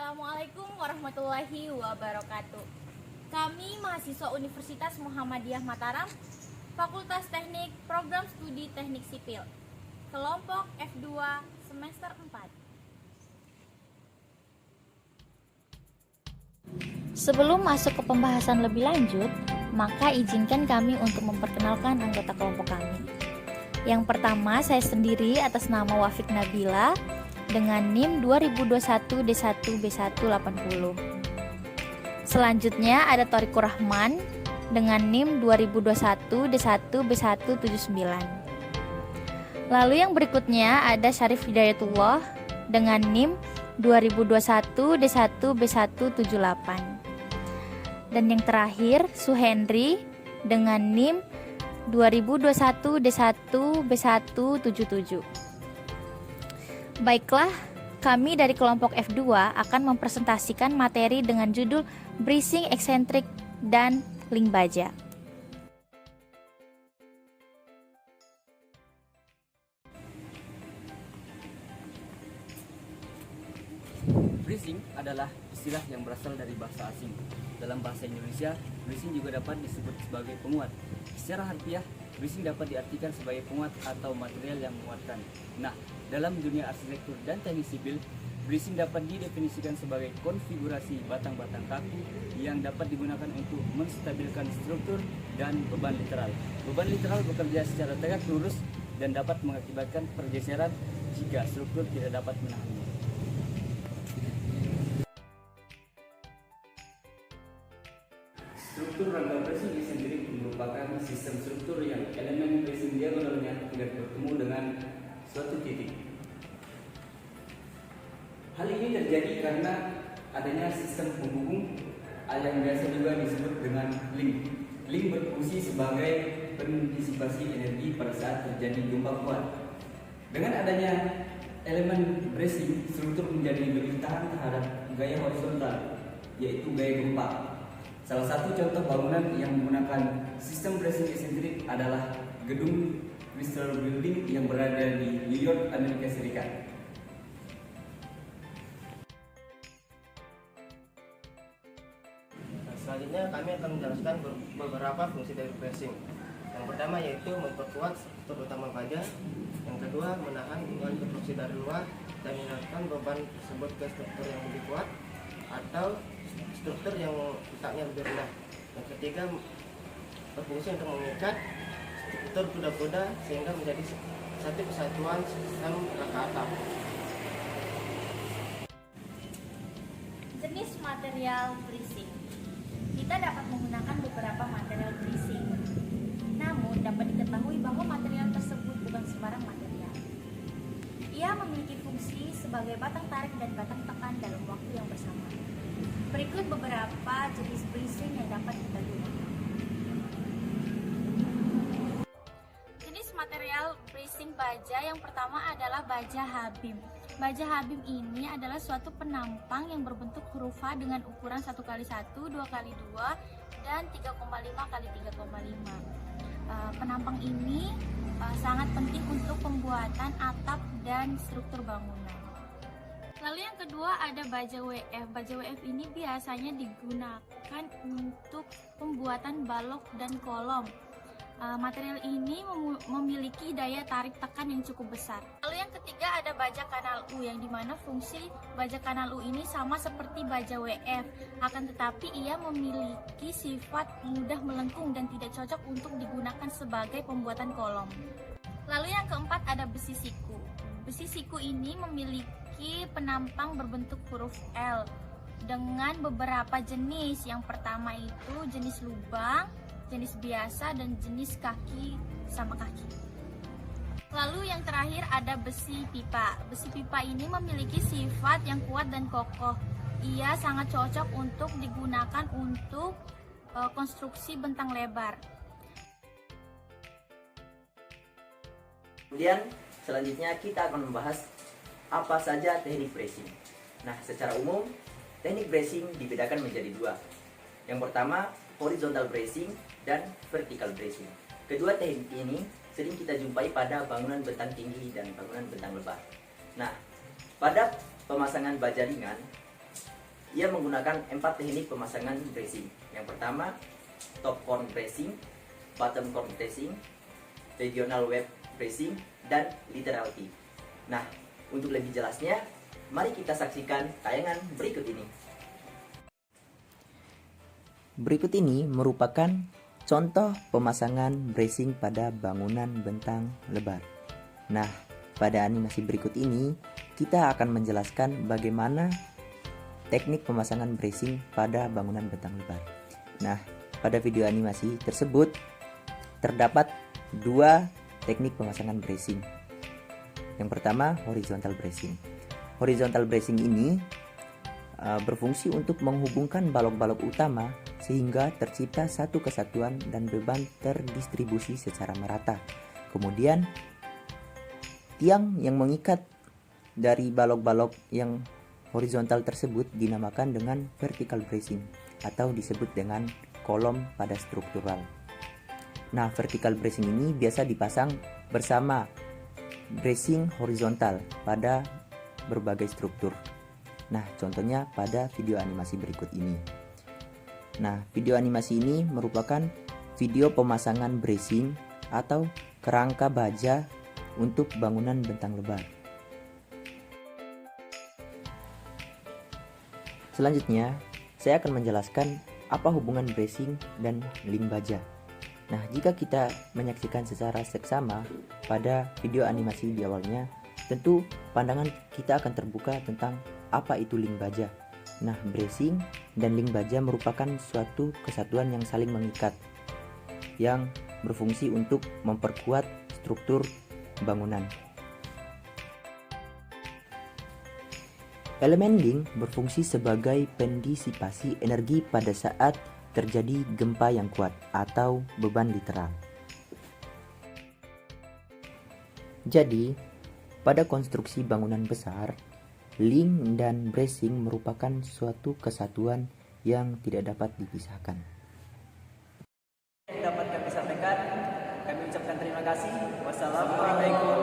Assalamualaikum warahmatullahi wabarakatuh. Kami mahasiswa Universitas Muhammadiyah Mataram, Fakultas Teknik Program Studi Teknik Sipil, kelompok F2 semester 4. Sebelum masuk ke pembahasan lebih lanjut, maka izinkan kami untuk memperkenalkan anggota kelompok kami. Yang pertama, saya sendiri atas nama Wafik Nabila dengan NIM 2021 D1 B180. Selanjutnya ada Thorikur Rahman dengan NIM 2021 D1 B179. Lalu yang berikutnya ada Syarif Hidayatullah dengan NIM 2021 D1 B178. Dan yang terakhir Suhendri dengan NIM 2021 D1 B177. Baiklah, kami dari kelompok F2 akan mempresentasikan materi dengan judul Bracing Eksentrik dan Link Baja. Bracing adalah istilah yang berasal dari bahasa asing. Dalam bahasa Indonesia, bracing juga dapat disebut sebagai penguat. Secara harfiah, bracing dapat diartikan sebagai penguat atau material yang menguatkan. Nah, dalam dunia arsitektur dan teknik sipil, bracing dapat didefinisikan sebagai konfigurasi batang-batang kaku yang dapat digunakan untuk menstabilkan struktur dan beban literal. Beban literal bekerja secara tegak lurus dan dapat mengakibatkan pergeseran jika struktur tidak dapat menahannya. Struktur rangka bracing eksentrik merupakan sistem struktur yang elemen bracing diagonalnya tidak bertemu dengan suatu titik. Hal ini terjadi karena adanya sistem penghubung yang biasa juga disebut dengan link. Link berfungsi sebagai pengantisipasi energi pada saat terjadi gempa kuat. Dengan adanya elemen bracing, struktur menjadi lebih tahan terhadap gaya horizontal, yaitu gaya gempa. Salah satu contoh bangunan yang menggunakan sistem bracing eksentrik adalah gedung Crystal Building yang berada di New York, Amerika Serikat. Selanjutnya kami akan menjelaskan beberapa fungsi dari bracing. Yang pertama yaitu memperkuat struktur utama baja. Yang kedua menahan beban konstruksi dari luar dan meningkatkan beban tersebut ke struktur yang lebih kuat atau struktur yang letaknya lebih rendah. Yang ketiga berfungsi untuk mengikat struktur kuda-kuda sehingga menjadi satu kesatuan sistem rangka atap. Jenis material bracing. Kita dapat menggunakan beberapa material bracing. Namun dapat diketahui bahwa material tersebut bukan sembarang material. Ia memiliki fungsi sebagai batang tarik dan batang tekan dalam waktu yang bersamaan. Berikut beberapa jenis bracing yang dapat kita gunakan. Jenis material bracing baja yang pertama adalah baja Habim. Baja Habim ini adalah suatu penampang yang berbentuk huruf H dengan ukuran 1x1, 2x2, dan 3,5x3,5. Penampang ini sangat penting untuk pembuatan atap dan struktur bangunan. Lalu yang kedua ada baja WF. Baja WF ini biasanya digunakan untuk pembuatan balok dan kolom. Material ini memiliki daya tarik tekan yang cukup besar. Lalu yang ketiga ada baja kanal U, yang dimana fungsi baja kanal U ini sama seperti baja WF, akan tetapi ia memiliki sifat mudah melengkung dan tidak cocok untuk digunakan sebagai pembuatan kolom. Lalu yang keempat ada besi siku. Besi siku ini memiliki penampang berbentuk huruf L dengan beberapa jenis. Yang pertama itu jenis lubang, jenis biasa, dan jenis kaki sama kaki. Lalu yang terakhir ada besi pipa. Besi pipa ini memiliki sifat yang kuat dan kokoh. Ia sangat cocok untuk digunakan untuk konstruksi bentang lebar. Kemudian selanjutnya kita akan membahas apa saja teknik bracing. Nah, secara umum teknik bracing dibedakan menjadi dua. Yang pertama horizontal bracing dan vertical bracing. Kedua teknik ini sering kita jumpai pada bangunan bentang tinggi dan bangunan bentang lebar. Nah, pada pemasangan baja ringan, ia menggunakan 4 teknik pemasangan bracing. Yang pertama, top corn bracing, bottom corn bracing, regional web bracing, dan lateral T. Nah, untuk lebih jelasnya, mari kita saksikan tayangan berikut ini. Berikut ini merupakan contoh pemasangan bracing pada bangunan bentang lebar. Nah, pada animasi berikut ini kita akan menjelaskan bagaimana teknik pemasangan bracing pada bangunan bentang lebar. Nah, pada video animasi tersebut terdapat 2 teknik pemasangan bracing. Yang pertama, horizontal bracing. Horizontal bracing ini berfungsi untuk menghubungkan balok-balok utama sehingga tercipta satu kesatuan dan beban terdistribusi secara merata. Kemudian tiang yang mengikat dari balok-balok yang horizontal tersebut dinamakan dengan vertical bracing atau disebut dengan kolom pada struktural. Nah, vertical bracing ini biasa dipasang bersama bracing horizontal pada berbagai struktur. Nah, contohnya pada video animasi berikut ini. Nah, video animasi ini merupakan video pemasangan bracing atau kerangka baja untuk bangunan bentang lebar. Selanjutnya, saya akan menjelaskan apa hubungan bracing dan link baja. Nah, jika kita menyaksikan secara seksama pada video animasi di awalnya, tentu pandangan kita akan terbuka tentang apa itu link baja. Nah, bracing dan link baja merupakan suatu kesatuan yang saling mengikat, yang berfungsi untuk memperkuat struktur bangunan. Elemen link berfungsi sebagai pendisipasi energi pada saat terjadi gempa yang kuat atau beban literal. Jadi, pada konstruksi bangunan besar, link dan bracing merupakan suatu kesatuan yang tidak dapat dipisahkan. Yang dapat kami sampaikan, kami ucapkan terima kasih. Wassalamualaikum